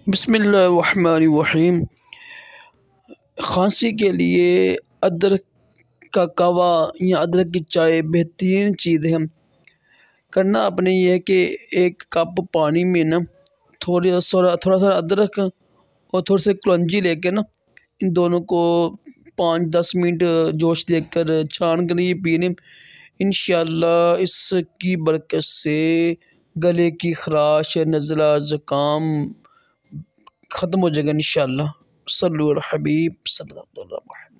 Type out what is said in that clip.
बिस्मिल्लाहिर्रहमानिर्रहीम। खांसी के लिए अदरक का कहवा या अदरक की चाय बेहतरीन चीज़ है। करना आपने ये है कि एक कप पानी में ना थोड़ा सा अदरक और थोड़ी सी कलौंजी लेके ना इन दोनों को 5-10 मिनट जोश देकर छान कर ये पीने। इंशाअल्लाह इसकी बरकत से गले की खराश, नज़ला, ज़ुकाम ख़त्म हो जाएगा इंशाअल्लाह। सल्लु अला हबीब सल्लल्लाहु अलैहि वसल्लम।